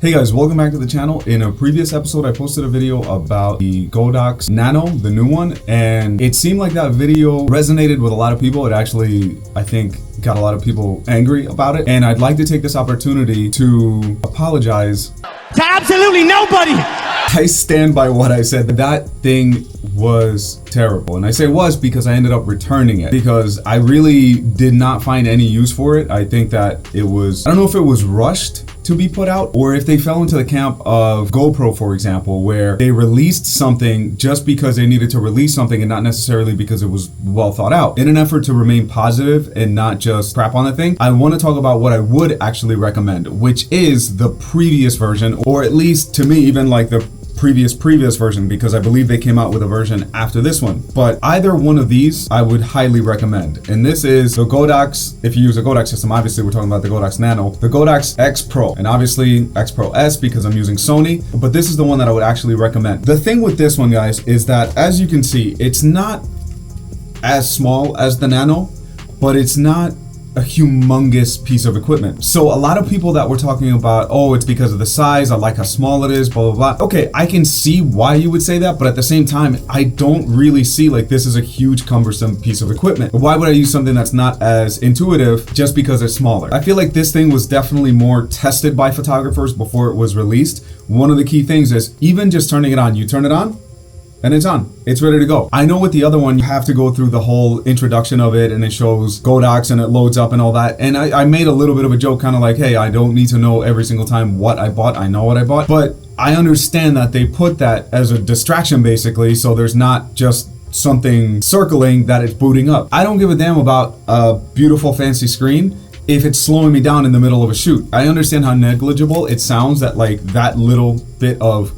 Hey guys, welcome back to the channel. In a previous episode, I posted a video about the Godox Nano, the new one, and it seemed like that video resonated with a lot of people. It actually, I think, got a lot of people angry about it, and I'd like to take this opportunity to apologize to absolutely nobody. I stand by what I said. That thing was terrible, and I say was because I ended up returning it because I really did not find any use for it. I think that it was, I don't know if it was rushed to be put out or if they fell into the camp of GoPro, for example, where they released something just because they needed to release something and not necessarily because it was well thought out. In an effort to remain positive and not just crap on the thing, I want to talk about what I would actually recommend, which is the previous version, or at least to me, even like the previous version, because I believe they came out with a version after this one. But either one of these I would highly recommend, and this is the Godox. If you use a Godox system, obviously we're talking about the Godox Nano, the Godox Xpro, and obviously Xpro S because I'm using Sony, but this is the one that I would actually recommend. The thing with this one, guys, is that as you can see, it's not as small as the Nano, but it's not a humongous piece of equipment. So a lot of people that were talking about, oh, it's because of the size, I like how small it is, blah, blah, blah. Okay, I can see why you would say that, but at the same time, I don't really see like this is a huge cumbersome piece of equipment. Why would I use something that's not as intuitive just because it's smaller? I feel like this thing was definitely more tested by photographers before it was released. One of the key things is even just turning it on, you turn it on, and it's on. It's ready to go. I know with the other one, you have to go through the whole introduction of it and it shows Godox and it loads up and all that. And I made a little bit of a joke, kind of like, hey, I don't need to know every single time what I bought. I know what I bought. But I understand that they put that as a distraction, basically, so there's not just something circling that it's booting up. I don't give a damn about a beautiful fancy screen if it's slowing me down in the middle of a shoot. I understand how negligible it sounds, that like that little bit of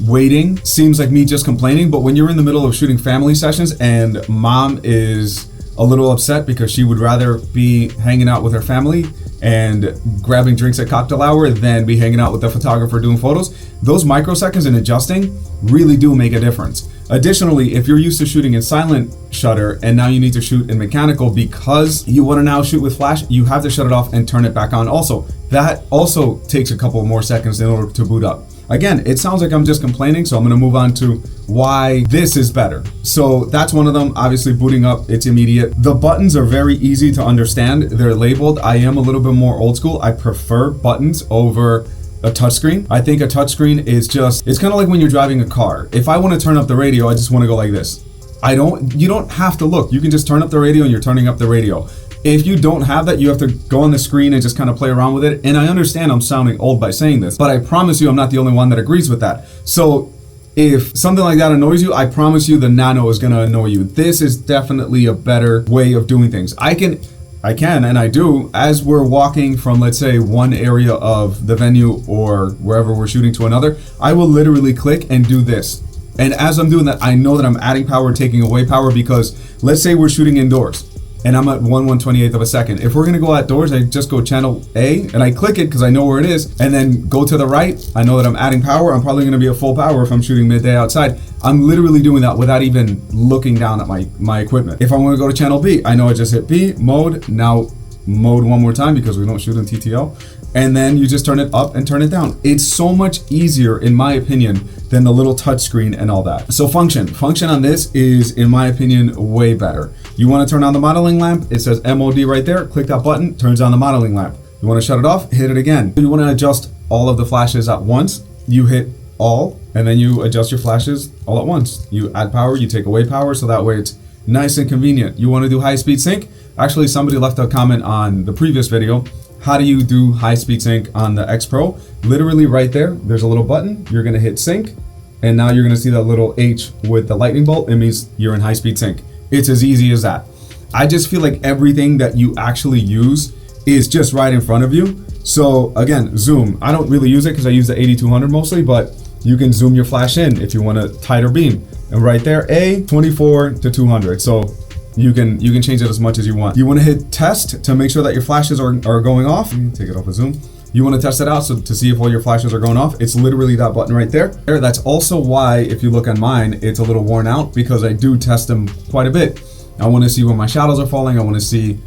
waiting seems like me just complaining, but when you're in the middle of shooting family sessions and mom is a little upset because she would rather be hanging out with her family and grabbing drinks at cocktail hour than be hanging out with the photographer doing photos, those microseconds in adjusting really do make a difference. Additionally, if you're used to shooting in silent shutter and now you need to shoot in mechanical because you want to now shoot with flash, you have to shut it off and turn it back on also. That also takes a couple more seconds in order to boot up. Again, it sounds like I'm just complaining, so I'm going to move on to why this is better. So that's one of them. Obviously, booting up, it's immediate. The buttons are very easy to understand. They're labeled. I am a little bit more old school. I prefer buttons over a touchscreen. I think a touchscreen is just, it's kind of like when you're driving a car. If I want to turn up the radio, I just want to go like this. You don't have to look. You can just turn up the radio and you're turning up the radio. If you don't have that, you have to go on the screen and just kind of play around with it. And I understand I'm sounding old by saying this, but I promise you I'm not the only one that agrees with that. So if something like that annoys you, I promise you the Nano is going to annoy you. This is definitely a better way of doing things. I can and I do, as we're walking from, let's say, one area of the venue or wherever we're shooting to another, I will literally click and do this. And as I'm doing that, I know that I'm adding power, taking away power, because let's say we're shooting indoors and I'm at 1/128th of a second. If we're gonna go outdoors, I just go channel A and I click it because I know where it is, and then go to the right. I know that I'm adding power. I'm probably gonna be at full power if I'm shooting midday outside. I'm literally doing that without even looking down at my equipment. If I wanna go to channel B, I know I just hit B, mode, now mode one more time because we don't shoot in TTL, and then you just turn it up and turn it down. It's so much easier, in my opinion, than the little touch screen and all that. So function on this is, in my opinion, way better. You want to turn on the modeling lamp, it says MOD right there, click that button, turns on the modeling lamp. You want to shut it off, hit it again. You want to adjust all of the flashes at once, you hit all, and then you adjust your flashes all at once. You add power, you take away power, so that way it's nice and convenient. You want to do high speed sync? Actually, somebody left a comment on the previous video. How do you do high speed sync on the Xpro? Literally right there, there's a little button. You're gonna hit sync, and now you're gonna see that little H with the lightning bolt. It means you're in high speed sync. It's as easy as that. I just feel like everything that you actually use is just right in front of you. So again, zoom. I don't really use it because I use the 8200 mostly, but you can zoom your flash in if you want a tighter beam. And right there, A, 24 to 200. So you can change it as much as you want. You want to hit test to make sure that your flashes are going off. Take it off of zoom. You want to test it out so to see if all your flashes are going off. It's literally that button right there. That's also why, if you look on mine, it's a little worn out, because I do test them quite a bit. I want to see when my shadows are falling. I want to see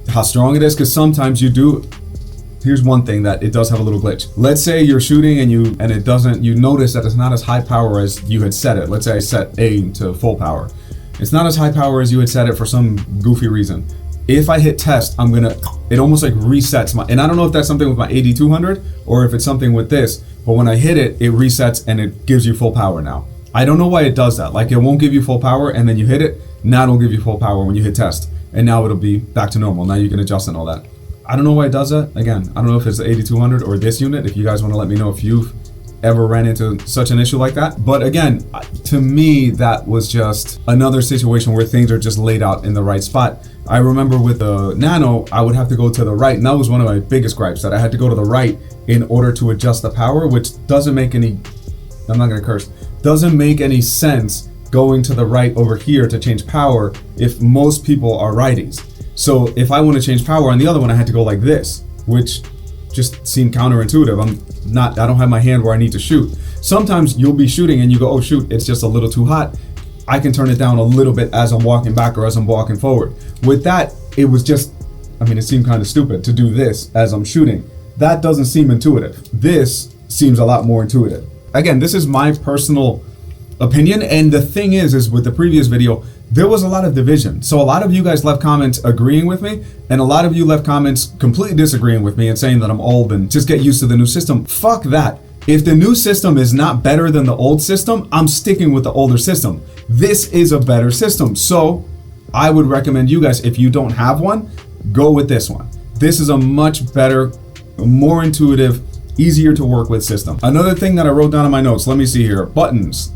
how strong it is, because sometimes you do here's one thing that it does have a little glitch. Let's say you're shooting and you notice that it's not as high power as you had set it. Let's say I set A to full power. It's not as high power as you had set it for some goofy reason. If I hit test, it almost like resets and I don't know if that's something with my AD200 or if it's something with this, but when I hit it, it resets and it gives you full power now. I don't know why it does that. Like, it won't give you full power and then you hit it, now it'll give you full power when you hit test. And now it'll be back to normal. Now you can adjust and all that. I don't know why it does that. Again, I don't know if it's the 8200 or this unit. If you guys want to let me know if you've ever ran into such an issue like that. But again, to me, that was just another situation where things are just laid out in the right spot. I remember with the Nano, I would have to go to the right. And that was one of my biggest gripes, that I had to go to the right in order to adjust the power, which doesn't make any, I'm not gonna curse, doesn't make any sense going to the right over here to change power if most people are righties. So if I want to change power on the other one, I had to go like this, which just seemed counterintuitive. I don't have my hand where I need to shoot. Sometimes you'll be shooting and you go, oh shoot, it's just a little too hot. I can turn it down a little bit as I'm walking back or as I'm walking forward. With that, it was just, it seemed kind of stupid to do this as I'm shooting. That doesn't seem intuitive. This seems a lot more intuitive. Again, this is my personal opinion, and the thing is with the previous video, there was a lot of division. So a lot of you guys left comments agreeing with me, and a lot of you left comments completely disagreeing with me and saying that I'm old and just get used to the new system. Fuck that. If the new system is not better than the old system, I'm sticking with the older system. This is a better system. So I would recommend you guys, if you don't have one, go with this one. This is a much better, more intuitive, easier to work with system. Another thing that I wrote down in my notes, let me see here. Buttons,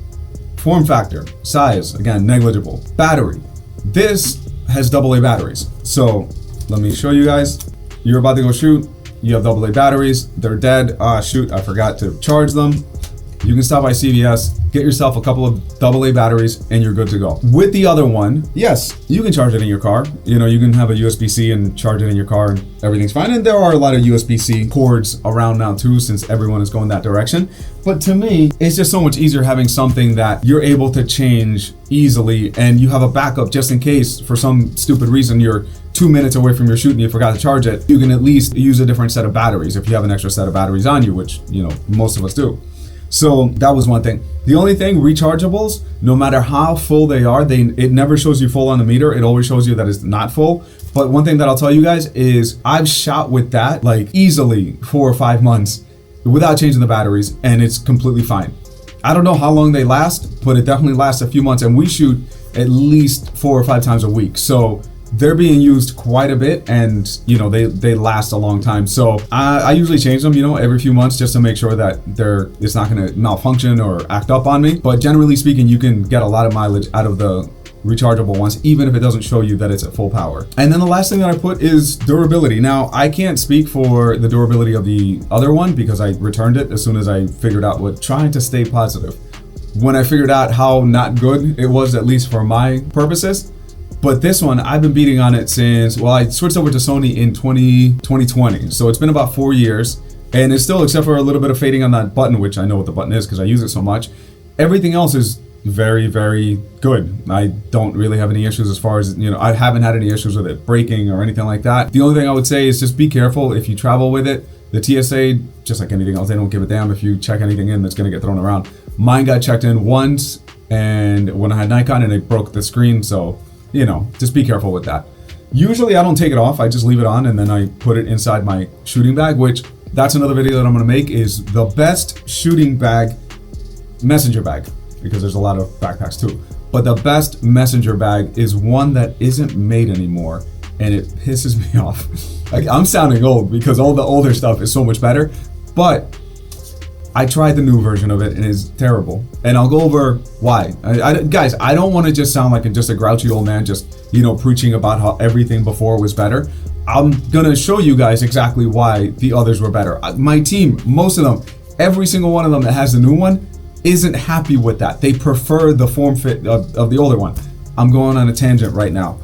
form factor, size, again, negligible. Battery, this has AA batteries. So let me show you guys. You're about to go shoot, you have AA batteries, they're dead. Ah, shoot, I forgot to charge them. You can stop by CVS, get yourself a couple of AA batteries, and you're good to go. With the other one, yes, you can charge it in your car. You know, you can have a USB-C and charge it in your car and everything's fine. And there are a lot of USB-C ports around now too, since everyone is going that direction. But to me, it's just so much easier having something that you're able to change easily and you have a backup just in case for some stupid reason you're 2 minutes away from your shoot and you forgot to charge it. You can at least use a different set of batteries if you have an extra set of batteries on you, which, you know, most of us do. So that was one thing. The only thing, rechargeables, no matter how full they are, it never shows you full on the meter. It always shows you that it's not full. But one thing that I'll tell you guys is I've shot with that like easily 4 or 5 months without changing the batteries, and it's completely fine. I don't know how long they last, but it definitely lasts a few months, and we shoot at least 4 or 5 times a week. So they're being used quite a bit, and you know, they last a long time. So I usually change them, you know, every few months just to make sure that it's not going to malfunction or act up on me. But generally speaking, you can get a lot of mileage out of the rechargeable ones, even if it doesn't show you that it's at full power. And then the last thing that I put is durability. Now, I can't speak for the durability of the other one because I returned it as soon as I figured out trying to stay positive. When I figured out how not good it was, at least for my purposes. But this one, I've been beating on it since, well, I switched over to Sony in 2020. So it's been about 4 years, and it's still, except for a little bit of fading on that button, which I know what the button is because I use it so much. Everything else is very, very good. I don't really have any issues as far as, you know, I haven't had any issues with it breaking or anything like that. The only thing I would say is just be careful if you travel with it. The TSA, just like anything else, they don't give a damn if you check anything in that's gonna get thrown around. Mine got checked in once, and when I had Nikon, and it broke the screen, so you know, just be careful with that. Usually I don't take it off, I just leave it on and then I put it inside my shooting bag, which that's another video that I'm gonna make, is the best shooting bag, messenger bag, because there's a lot of backpacks too. But the best messenger bag is one that isn't made anymore, and it pisses me off. Like, I'm sounding old because all the older stuff is so much better, but I tried the new version of it and it's terrible. And I'll go over why. Guys, I don't want to just sound like just a grouchy old man just, you know, preaching about how everything before was better. I'm gonna show you guys exactly why the others were better. My team, most of them, every single one of them that has the new one isn't happy with that. They prefer the form fit of the older one. I'm going on a tangent right now.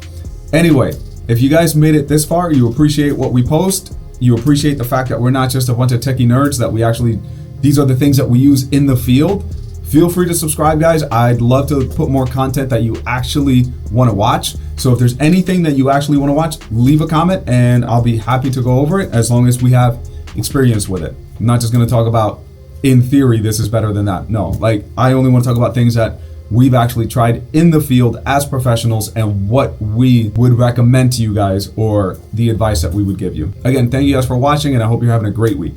Anyway, if you guys made it this far, you appreciate what we post. You appreciate the fact that we're not just a bunch of techie nerds, that we actually, these are the things that we use in the field. Feel free to subscribe, guys. I'd love to put more content that you actually want to watch. So if there's anything that you actually want to watch, leave a comment and I'll be happy to go over it, as long as we have experience with it. I'm not just going to talk about, in theory, this is better than that. No, like, I only want to talk about things that we've actually tried in the field as professionals and what we would recommend to you guys, or the advice that we would give you. Again, thank you guys for watching, and I hope you're having a great week.